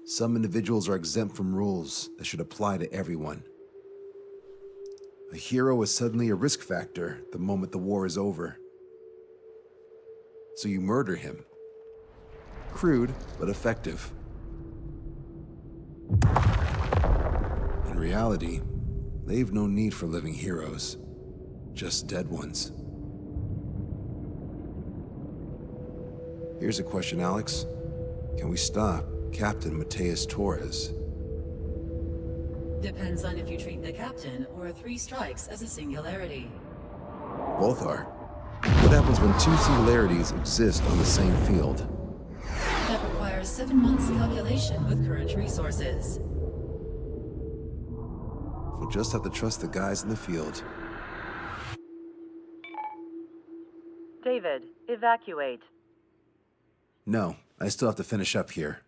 Some individuals are exempt from rules that should apply to everyone. A hero is suddenly a risk factor the moment the war is over. So you murder him. Crude, but effective. In reality, they've no need for living heroes, just dead ones. Here's a question, Alex. Can we stop Captain Torres? Depends on if you treat the captain or 3 strikes as a singularity. Both are. What happens when 2 singularities exist on the same field? That requires 7 months calculation with current resources. We'll just have to trust the guys in the field. David, evacuate. No, I still have to finish up here.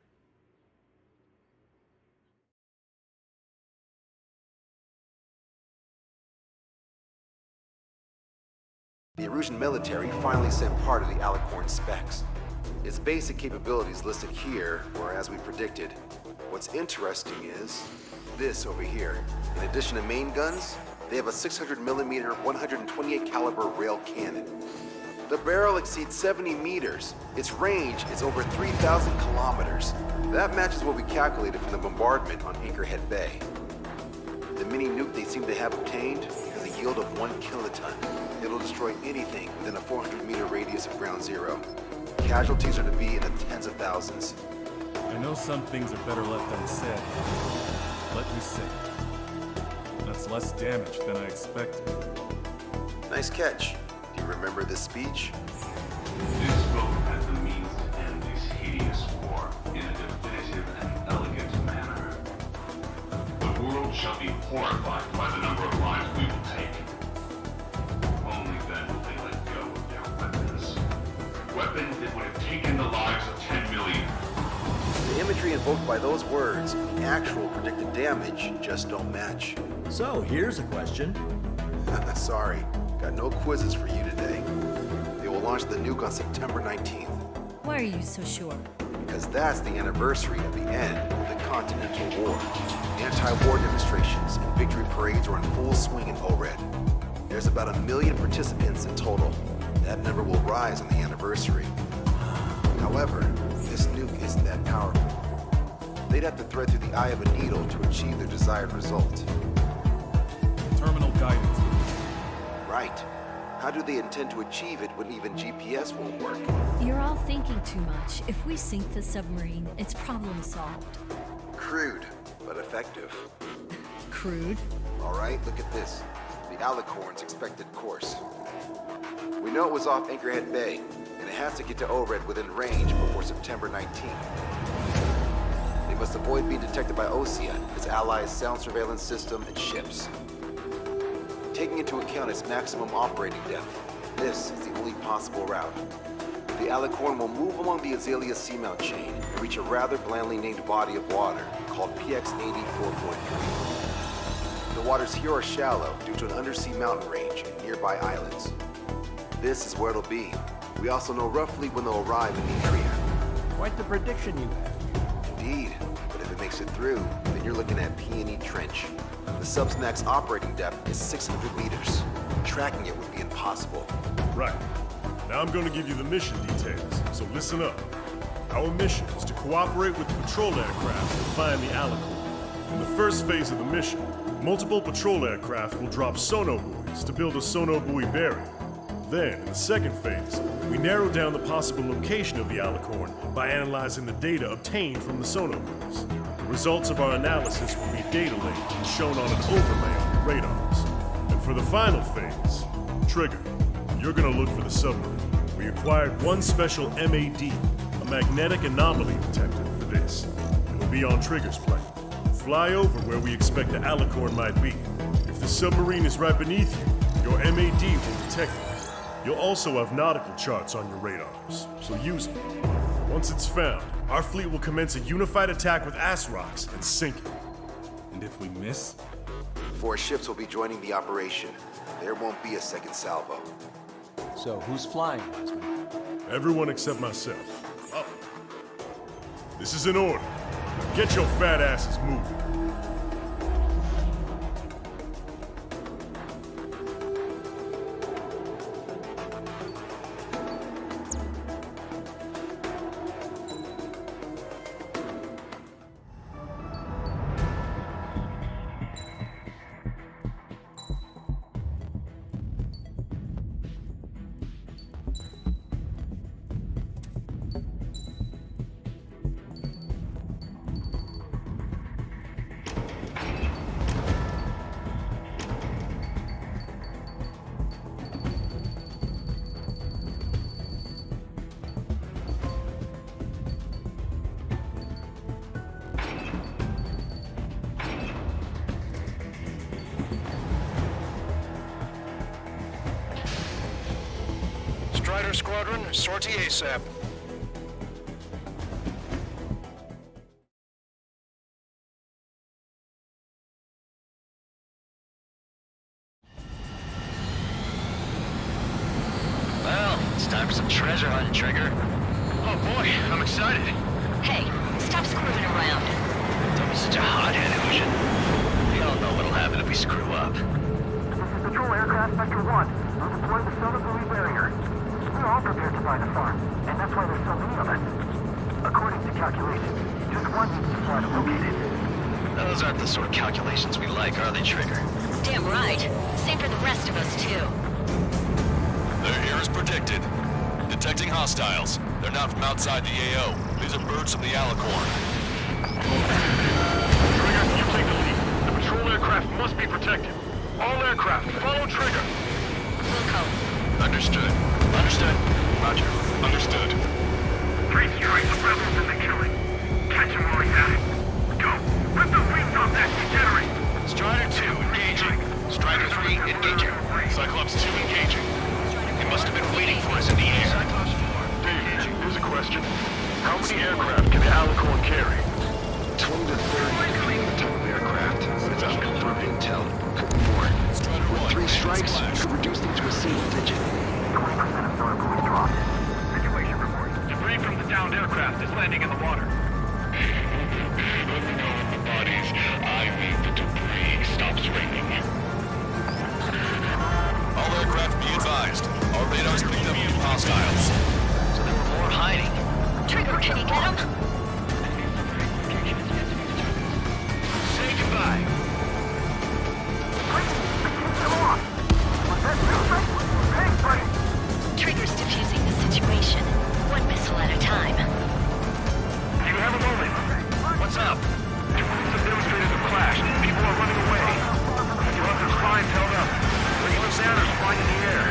The Erusian military finally sent part of the Alicorn specs. Its basic capabilities listed here were as we predicted. What's interesting is this over here. In addition to main guns, they have a 600mm 128 caliber rail cannon. The barrel exceeds 70 meters. Its range is over 3,000 kilometers. That matches what we calculated from the bombardment on Anchorhead Bay. The mini nuke they seem to have obtained has a yield of 1 kiloton. It'll destroy anything within a 400-meter radius of ground zero. Casualties are to be in the tens of thousands. I know some things are better left unsaid. Let me say, that's less damage than I expected. Nice catch. Do you remember this speech? This vote has the means to end this hideous war in a definitive and elegant manner. The world shall be horrified by the number of lives we will take. Only then will they let go of their weapons. Weapons that would have taken the lives of 10 million. The imagery invoked by those words and the actual predicted damage just don't match. So, here's a question. Sorry, got no quizzes for you today. They will launch the nuke on September 19th. Why are you so sure? Because that's the anniversary of the end of the Continental War. Anti-war demonstrations and victory parades are in full swing in ORED. There's about 1 million participants in total. That number will rise on the anniversary. However, this nuke isn't that powerful. They'd have to thread through the eye of a needle to achieve their desired result. Terminal guidance. Right. How do they intend to achieve it when even GPS won't work? You're all thinking too much. If we sink the submarine, it's problem solved. Crude, but effective. Crude? All right, look at this. The Alicorn's expected course. We know it was off Anchorhead Bay, and it has to get to ORED within range before September 19th. They must avoid being detected by Ocean, its allies' sound surveillance system, and ships. Taking into account its maximum operating depth, this is the only possible route. The Alicorn will move along the Azalea seamount chain and reach a rather blandly named body of water called PX-80 4.3. The waters here are shallow due to an undersea mountain range and nearby islands. This is where it'll be. We also know roughly when they'll arrive in the area. Quite the prediction you have. Indeed, but if it makes it through, then you're looking at P&E Trench. The subsnac's operating depth is 600 meters. Tracking it would be impossible. Right. Now I'm going to give you the mission details, so listen up. Our mission is to cooperate with the patrol aircraft to find the Alicorn. In the first phase of the mission, multiple patrol aircraft will drop sonobuoys to build a sonobuoy barrier. Then, in the second phase, we narrow down the possible location of the Alicorn by analyzing the data obtained from the sonobuoys. The results of our analysis will be data linked and shown on an overlay on the radars. And for the final phase, Trigger, you're gonna look for the submarine. We acquired one special MAD, a magnetic anomaly detector, for this. It'll be on Trigger's plane. Fly over where we expect the Alicorn might be. If the submarine is right beneath you, your MAD will detect it. You'll also have nautical charts on your radars, so use them. Once it's found, our fleet will commence a unified attack with ass rocks and sink it. And if we miss? 4 ships will be joining the operation. There won't be a second salvo. So, who's flying, Wiseman? Everyone except myself. Up. This is an order. Get your fat asses moving. Strider Squadron, sortie ASAP. Well, it's time for some treasure hunting, Trigger. Oh boy, I'm excited. Hey, stop screwing around. Don't be such a hothead, Ocean. We all know what'll happen if we screw up. This is Patrol Aircraft Sector 1. We'll deploy the solar buoy barrier. We're all prepared to buy the farm, and that's why there's so many of us. According to calculations, just one needs to fly to locate it. Those aren't the sort of calculations we like, are they, Trigger? Damn right. Same for the rest of us, too. They're here as predicted. Detecting hostiles. They're not from outside the AO. These are birds from the Alicorn. Trigger, you take the lead. The patrol aircraft must be protected. All aircraft, follow Trigger. Wilco. Understood. Understood. Roger. Understood. 3 strikes, rebels in the killing. Catch him while he's at it. Go. Rip the wings off that degenerate. Strider 2, engaging. Strider 3, engaging. Cyclops 2 engaging. They must have been waiting for us in the air. Cyclops 4. David, here's a question. How many aircraft can the Alicorn carry? 20 to 30 type of aircraft. It's unconfirmed intel. Could be more. With 3 strikes, you could reduce them to a single digit. 20% of solar buoys dropped. Situation report. Debris from the downed aircraft is landing in the water. Bodies. I mean the debris stops raining. All aircraft be advised. Our radars picked up new hostiles. So there were more hiding. Trigger, can you get him? Say goodbye. Trigger's diffusing the situation. One missile at a time. You have a moment. What's up? Some demonstrators have clashed. People are running away. You have their spines held up. When you look down, they're flying in the air.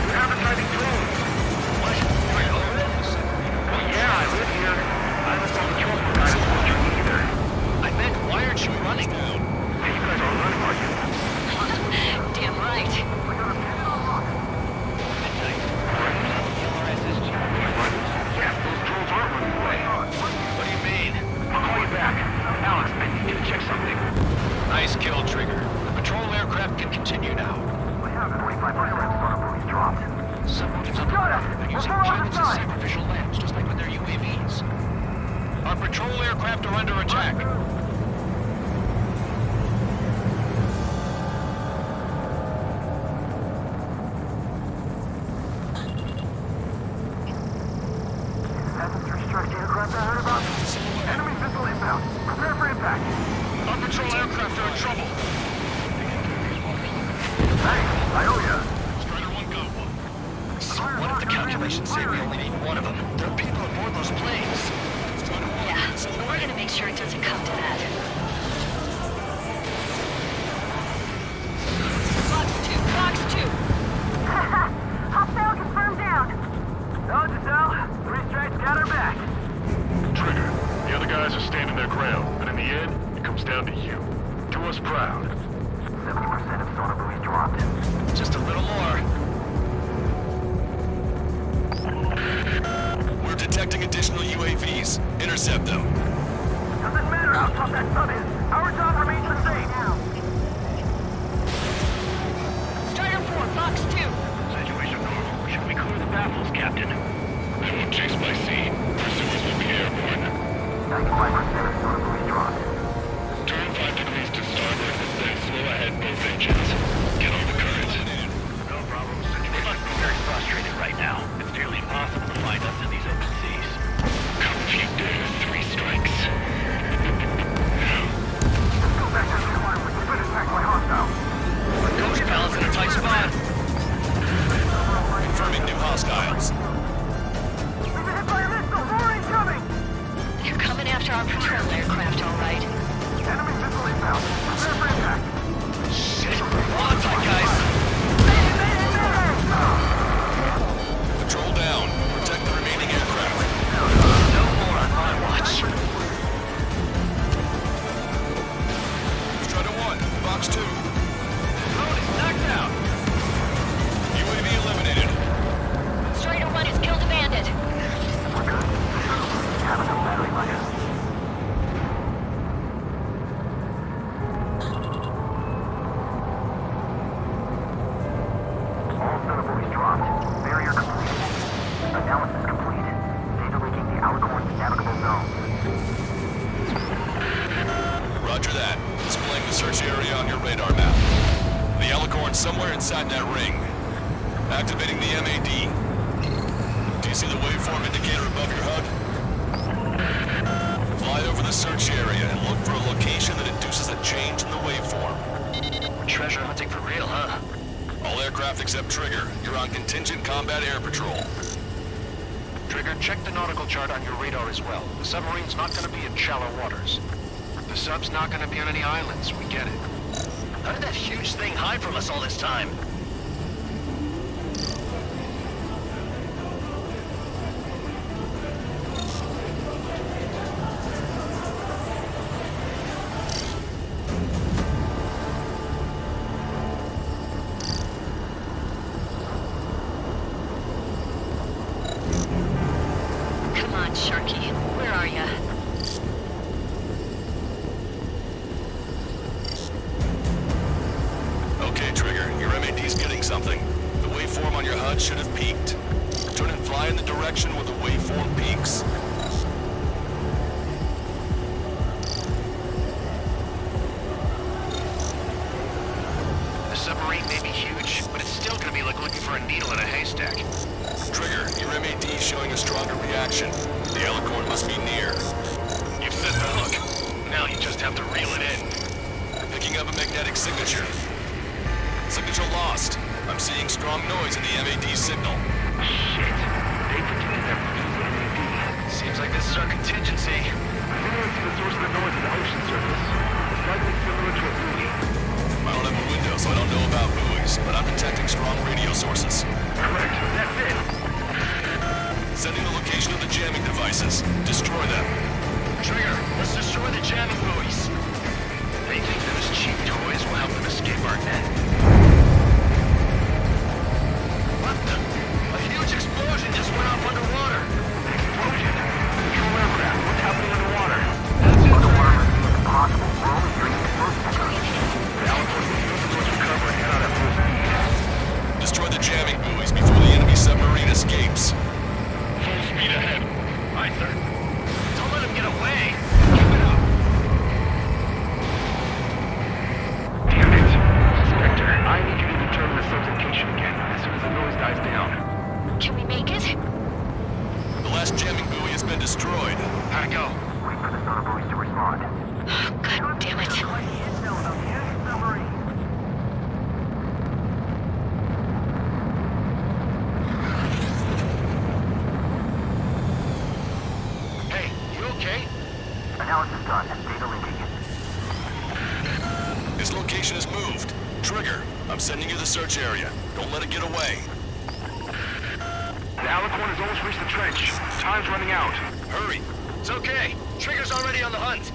They're advertising drones. What? Wait, hold on a second. Yeah, I live here. I haven't saw the trouble guys watching either. I meant, why aren't you running? Hey, you guys aren't running, are you? Damn right. Yeah, those drones aren't running away. What do you mean? I'll call you back. Alex, I need you to check something. Nice kill, Trigger. The patrol aircraft can continue now. We have 25% solar buoys dropped. Someone is on the ground. They're using cannons and sacrificial lambs, just like with their UAVs. Our patrol aircraft are under attack. That's the 3 strike aircraft I heard about. Enemy missile inbound. Prepare for impact. Our patrol aircraft are in trouble. Hey, I owe ya. Strider 1 got one. So what if the calculations say we only need one of them? There are people aboard those planes. Yeah, we're gonna make sure it doesn't come to that. Box 2! Hostile confirmed down. No, Giselle. 3 strikes got her back. Trigger, the other guys are standing their ground, but in the end, it comes down to you. Do us proud. 70% of solar buoys dropped. Just a little more. We're detecting additional UAVs. Intercept them. Doesn't matter how tough that sucker Analysis complete. Data linking the Alicorn's navigable zone. Roger that. Displaying the search area on your radar map. The Alicorn's somewhere inside that ring. Activating the MAD. Do you see the waveform indicator above your HUD? Fly over the search area and look for a location that induces a change in the waveform. Treasure hunting for real, huh? All aircraft except Trigger. You're on contingent combat air patrol. Trigger, check the nautical chart on your radar as well. The submarine's not gonna be in shallow waters. The sub's not gonna be on any islands, we get it. How did that huge thing hide from us all this time? Come on, Sharky. Where are ya? Okay, Trigger, your MAD's getting something. The waveform on your HUD should have peaked. Turn and fly in the direction where the waveform peaks. The submarine may be huge, but it's still gonna be like looking for a needle in a haystack. Trigger, your MAD's showing a stronger reaction. The Alicorn must be near. You've set the hook. Now you just have to reel it in. Picking up a magnetic signature. Signature lost. I'm seeing strong noise in the MAD signal. Shit. They predicted that we use MAD. Seems like this is our contingency. Similar to the source of the noise at the ocean surface. It's likely similar to a buoy. I don't have a window, so I don't know about buoys, but I'm detecting strong radio sources. Correct. That's it. Sending the location of the jamming devices. Destroy them. Trigger, let's destroy the jamming buoys. They think those cheap toys will help them escape our net. What the? A huge explosion just went off underwater. Explosion. Control aircraft. What's happening underwater? That's it, Underwater Trigger. is impossible. We're only drinking the first sector. The Alicorn will use the source recover and head out at full speed. Destroy the jamming buoys before the enemy submarine escapes. Full speed ahead. Aye, sir. Don't let him get away. Keep it up. Damn it. Spectre, I need you to determine the sub's location again as soon as the noise dies down. Can we make it? The last jamming buoy has been destroyed. How'd it go? Wait for the sonar buoys to respond. God damn it. Hey, you okay? Analysis done. Data linking. His location has moved. Trigger, I'm sending you the search area. Don't let it get away. The Alicorn has almost reached the trench. Time's running out. Hurry. It's okay. Trigger's already on the hunt.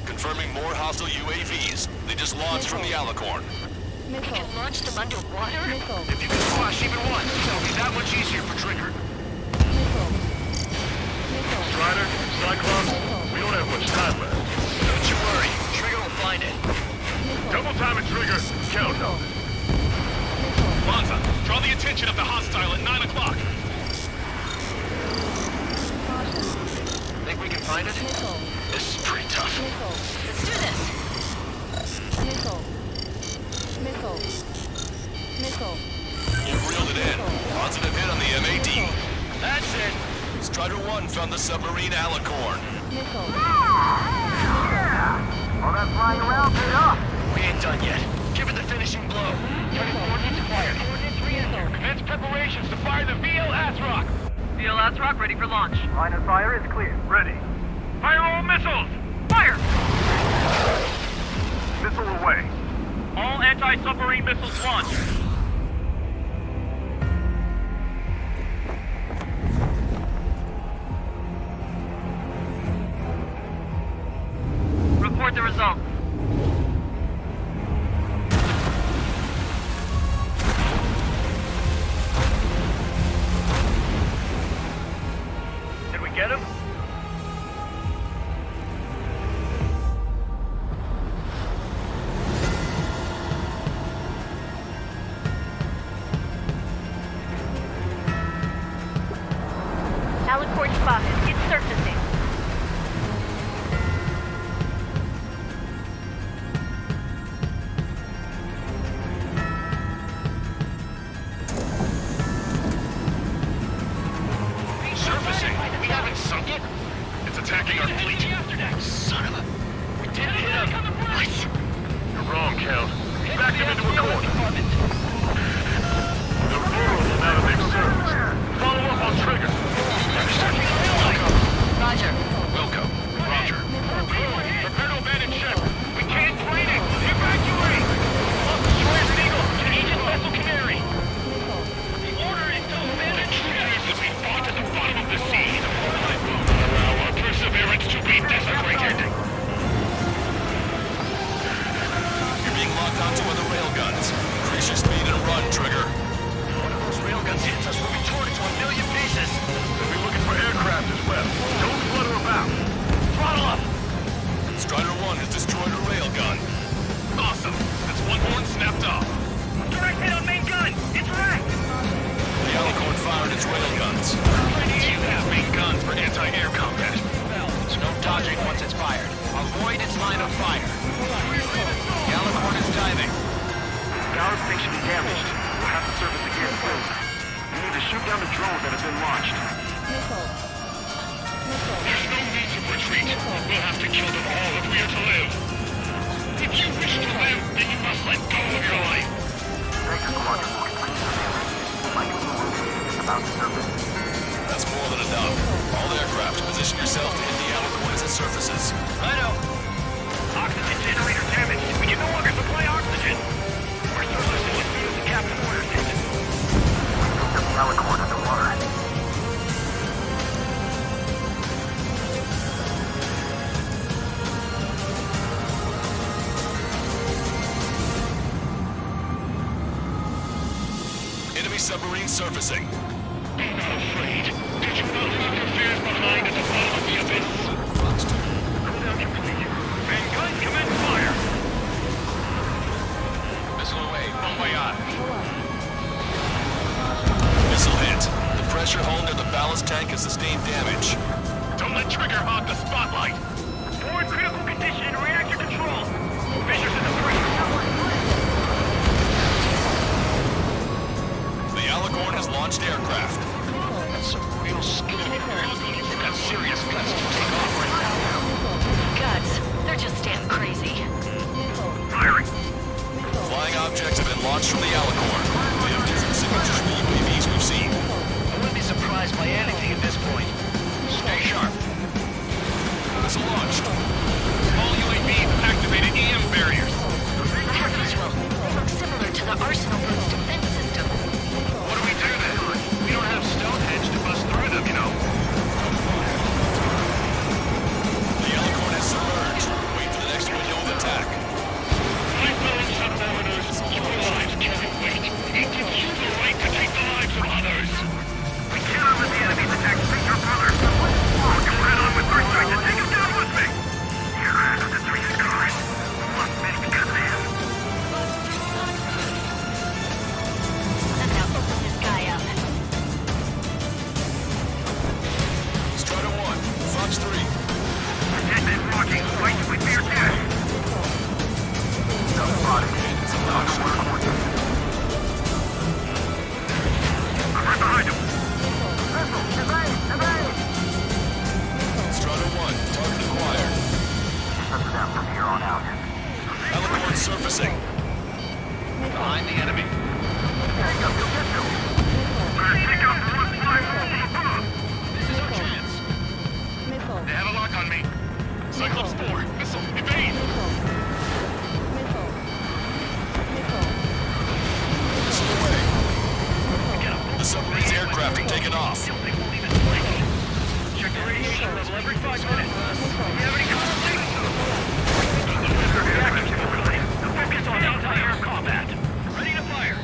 Confirming more hostile UAVs. They just launched from the Alicorn. We can launch them underwater? If you can squash even one, it'll be that much easier for Trigger. Strider, Cyclops, we don't have much time left. Don't you worry. Trigger will find it. Double time it, Trigger. Count on it. Lanza, draw the attention of the hostile at 9 o'clock. Think we can find it? This is pretty tough. Let's do this! You've reeled it in. Positive hit on the MAD. That's it. Strider 1 found the submarine Alicorn. All that flying around paid off. We ain't done yet. Give it the finishing blow. Coordinates acquired. Commence preparations to fire the VL Asrock. VL Asrock ready for launch. Line of fire is clear. Ready. Fire all missiles. Fire! Missile away. All anti-submarine missiles launched. Report the results. Did we get him? attacking our fleet. Son of a... We did hit him. What? You're wrong, Cal. Back them into a corner. They're vulnerable now that they've served. Follow up on Trigger. Roger. Wilco. Roger. Prepare to abandon ship. We can't train it! Evacuate! Lost destroyers and Eagle! To Aegis Vessel Canary! The order is to abandon ship! We fought at the bottom of the sea. Allow our perseverance to be desecrated. You're being locked onto one of the railguns. Increase your speed and run, Trigger. One of those railguns hits us, we'll be torn into a million pieces. They'll be looking for aircraft as well. Don't flutter about. Throttle up! Strider 1 has destroyed a railgun. Awesome. That's one horn snapped off. Direct hit on main gun! It's wrecked! The Alicorn fired its railguns. You have main guns for anti-air combat. There's no dodging once it's fired. Avoid its line of fire. The Alicorn is diving. Power station damaged. We'll have to service again soon. We need to shoot down the drones that have been launched. There's no need to retreat. We'll have to kill them all if we are to live. If you wish to live, then you must let go of your life. That's more than enough. All aircraft, position yourself to hit the Alicorn as it surfaces. Righto. Oxygen generator damaged. We can no longer supply oxygen. We're surfacing as soon as the captain orders it. The Alicorn underwater. Enemy submarine surfacing. Be not afraid. Did you not leave your fears behind at the bottom of the abyss? Cool down complete. Main gun, commence fire! Missile away. Bon voyage. Missile hit. The pressure hull near the ballast tank has sustained damage. Don't let Trigger hog the spotlight! Forward critical condition. Reactor control. Fissures in the pressure tower. The Alicorn has launched aircraft. That's some real skill. They've got serious guts to take off right now. Guts. They're just damn crazy. Firing. Flying objects have been launched from the Alicorn. They have different signatures from the UAVs we've seen. I wouldn't be surprised by anything at this point. Stay sharp. Missile launched. All UAVs activated EM barriers. How usual. They look similar to the Arsenal Group's defense system. What do we do then? We don't have Stonehenge to bust through them, you know. The Alicorn has submerged. Wait for the next window of attack. Lifeline submariners, your lives carry weight. It gives you the right to take the lives of others. We cannot let the enemy's attack sink our brother. I'll go head on with first strike and take him down with me. You're out of the 3 scars. Must make because of him. Somehow open this guy up. Strider 1, Fox 3. Protect is blocking. Fight with fear dash. No body. I'm right behind him. Strider 1, target acquired. Touch down from here on out. Alicorn surfacing. Behind the enemy. Take up, you'll get to. Take up 151 above. This is our chance. They have a lock on me. Cyclops 4, missile, evade! Missile away. The submarine's aircraft have taken off. They won't even blink. Check the radiation level every 5 minutes. You have any comments? Focus on anti-air combat. Ready to fire.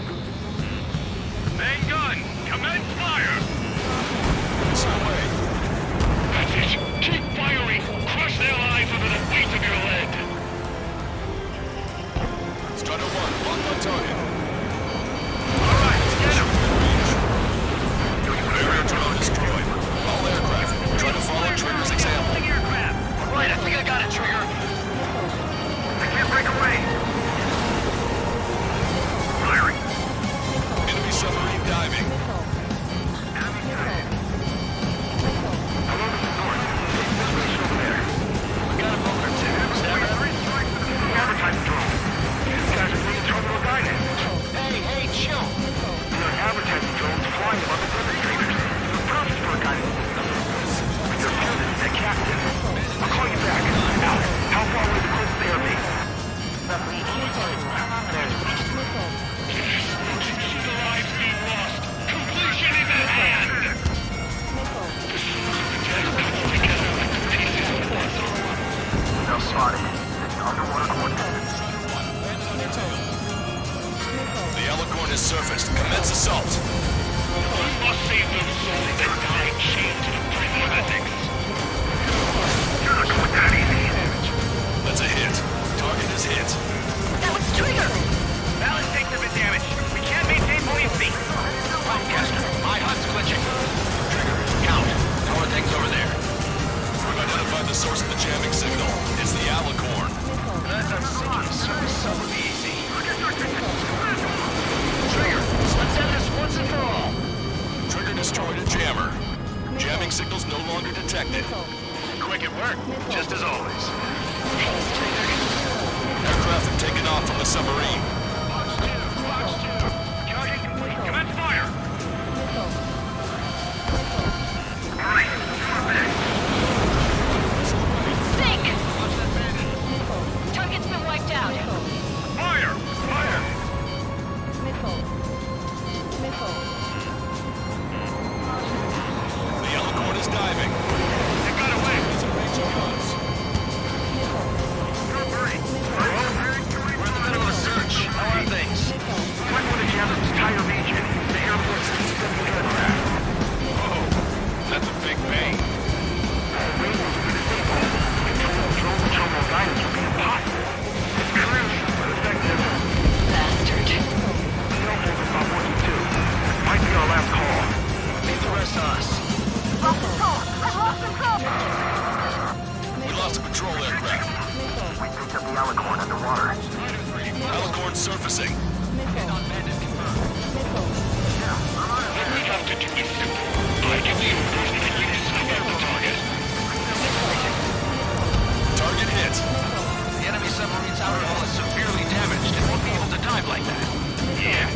Main gun, commence fire! Missile away. That's it! Keep firing! Crush their lives under the weight of your lead! Strider 1, locked on target. All right, let's get him! Barrier drone destroyed. All aircraft, try to follow Trigger's example. Right, I think I got it, Trigger. I can't break away. Firing. Enemy submarine diving. Hello, this is North. This surfaced. Commence assault. We must save those souls that died chained to the premium ethics. You're not going that easy. That's a hit. Target is hit. That was Trigger! Balance takes a bit damage. We can't maintain buoyancy. Broadcaster, my HUD's glitching. Trigger, count. How are things over there? We've identified the source of the jamming signal. It's the Alicorn. That's our service sub would be easy. Trigger, let's end this once and for all. Trigger destroyed a jammer. Jamming signals no longer detected. Quick at work, just as always. Thanks, Trigger. Aircraft have taken off from the submarine. Box 2. Charging complete. Commence fire. Sink! Target's been wiped out. Fire! Fire! The Alicorn is diving. It got away. It's a range of guns. We're in the middle of a search. How are things? When would it have its tire region? The Air Force is still together. Oh, that's a big bang. Radios are disabled. Control terminal guidance would be impossible. It's clearly effective. Bastard. Cell phone is not working too. Might be our last call. Leave the rest to us. Lost control! I lost control! We lost a patrol aircraft. We picked up the Alicorn underwater. Alicorn surfacing. What we have to do is simple. I give the orders and you snuff out the target. Target hit. The enemy submarine's outer hull is severely damaged and won't be able to dive like that. Yeah.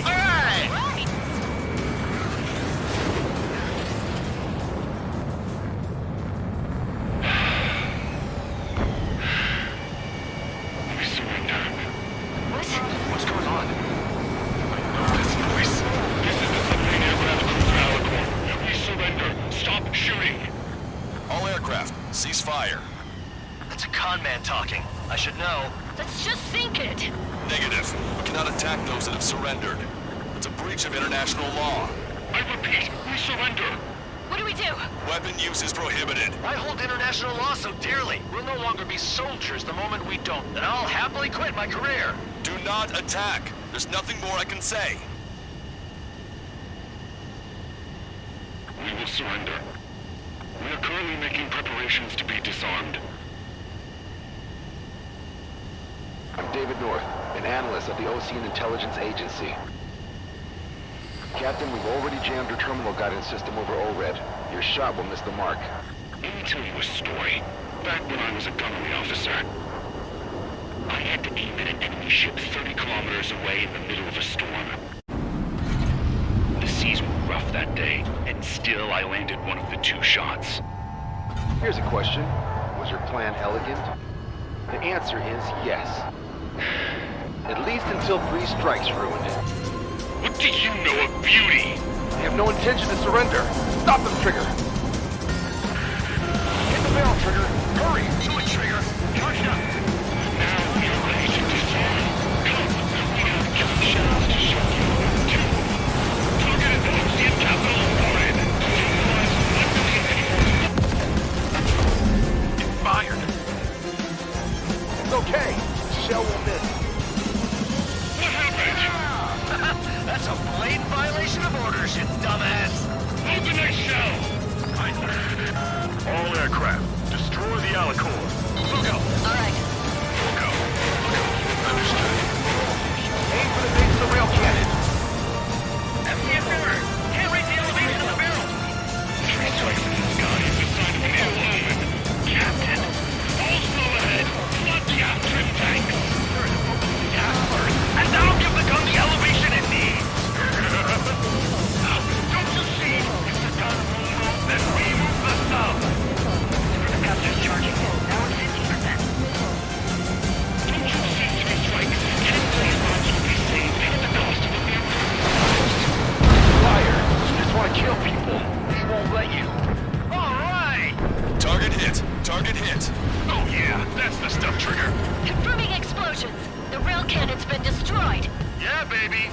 All right! We surrender. What? What's going on? I know this voice. This is the submarine aircraft cruiser Alicorn. We surrender. Stop shooting. All aircraft, cease fire. That's a con man talking. I should know. Let's just sink it! Negative. We cannot attack those that have surrendered. It's a breach of international law. I repeat, we surrender. What do we do? Weapon use is prohibited. I hold international law so dearly. We'll no longer be soldiers the moment we don't. And I'll happily quit my career. Do not attack. There's nothing more I can say. We will surrender. We are currently making preparations to be disarmed. I'm David North, an analyst at the Ocean Intelligence Agency. Captain, we've already jammed your terminal guidance system over ORED. Your shot will miss the mark. Let me tell you a story. Back when I was a gunnery officer, I had to aim at an enemy ship 30 kilometers away in the middle of a storm. The seas were rough that day, and still I landed one of the 2 shots. Here's a question. Was your plan elegant? The answer is yes. At least until 3 strikes ruined it. What do you know of beauty? They have no intention to surrender. Stop them, Trigger! Hit the barrel, Trigger! Hurry! Do it, Trigger! Charge up! Now we are ready to disarm. Come, we have gunshots to show you. 2. Target at the Ocean capital of Warren. It fired! It's okay. Shell will miss. What happened? That's a blatant violation of orders, you dumbass! Open that shell! All aircraft, destroy the Alicorn. Look out! Alright. Look out! Understood. Aim for the base of the rail cannon. FCS order! Can't rate the elevation of the barrel! 3 strikes in the sky is a sign of an ill omen. Captain! All slow ahead! Flood the aft trim tanks! Gas first, and now give the gun the elevation it needs! Now, don't you see? If the gun won't move, then we move the sub! The captain's charging. Now we're 50%. Don't you see 3 strikes? 10 million lives will be saved at the cost of a mere Liar! You just want to kill people. We won't let you. All right! Target hit. Target hit. Oh yeah, that's the stuff, Trigger. Confirming explosions. The rail cannon's been destroyed. Yeah, baby.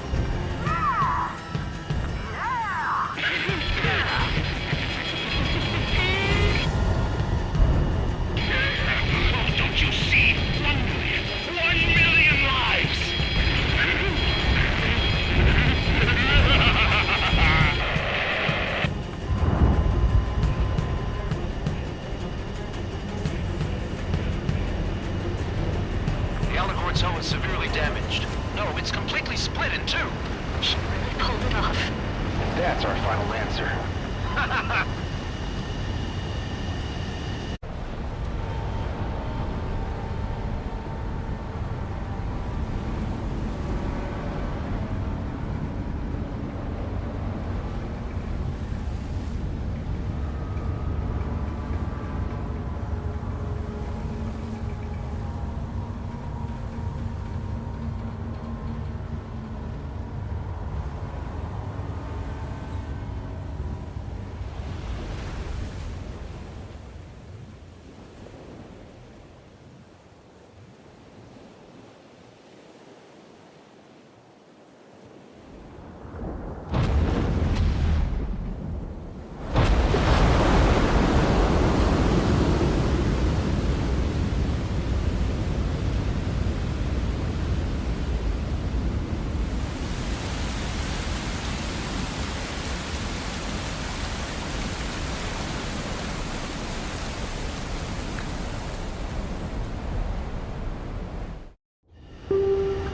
That's our final answer.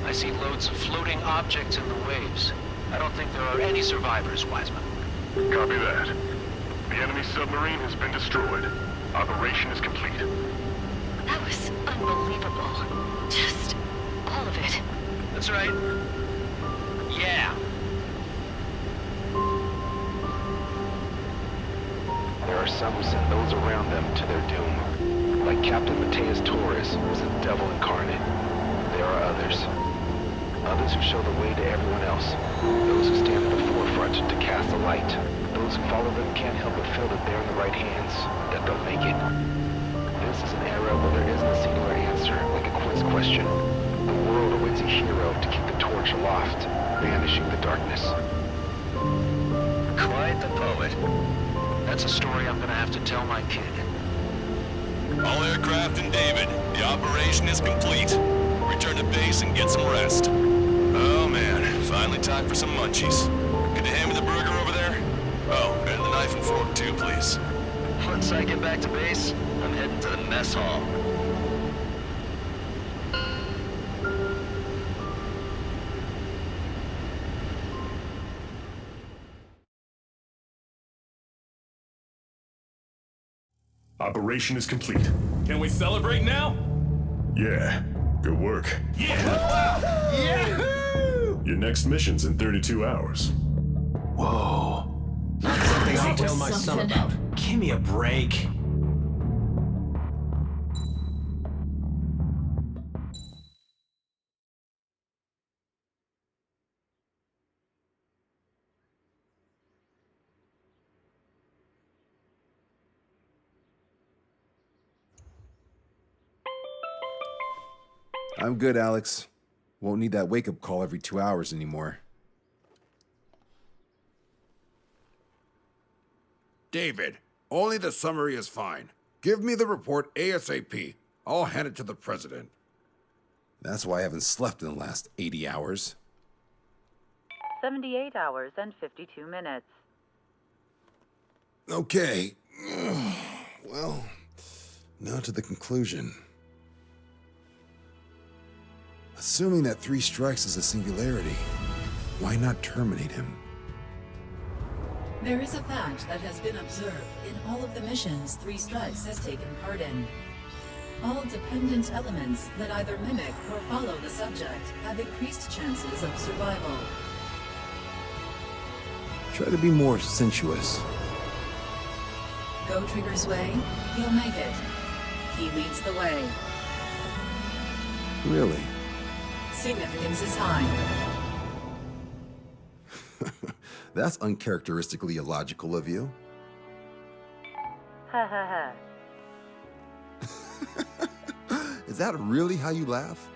I see loads of floating objects in the waves. I don't think there are any survivors, Wiseman. Copy that. The enemy submarine has been destroyed. Operation is complete. That was unbelievable. Just all of it. That's right. Yeah. There are some who send those around them to their doom. Like Captain Torres, who's a devil incarnate. There are others. Others who show the way to everyone else. Those who stand at the forefront to cast the light. Those who follow them can't help but feel that they're in the right hands, that they'll make it. This is an era where there isn't a singular answer, like a quiz question. The world awaits a hero to keep the torch aloft, banishing the darkness. Quite the poet. That's a story I'm gonna have to tell my kid. All aircraft in David. The operation is complete. Return to base and get some rest. Oh man, finally time for some munchies. Could you hand me the burger over there? Oh, and the knife and fork too, please. Once I get back to base, I'm heading to the mess hall. Operation is complete. Can we celebrate now? Yeah, good work. Yeah! Yahoo! Your next mission's in 32 hours. Whoa. Not something I'll That was tell my son something. about. Give me a break. I'm good, Alex. Won't need that wake-up call every 2 hours anymore. David, only the summary is fine. Give me the report ASAP. I'll hand it to the president. That's why I haven't slept in the last 80 hours. 78 hours and 52 minutes. Okay. Well, now to the conclusion. Assuming that 3 strikes is a singularity, why not terminate him? There is a fact that has been observed in all of the missions 3 Strikes has taken part in. All dependent elements that either mimic or follow the subject have increased chances of survival. Try to be more sensuous. Go Trigger's way, you'll make it. He leads the way. Really? Significance is high. That's uncharacteristically illogical of you. Ha ha ha. Is that really how you laugh?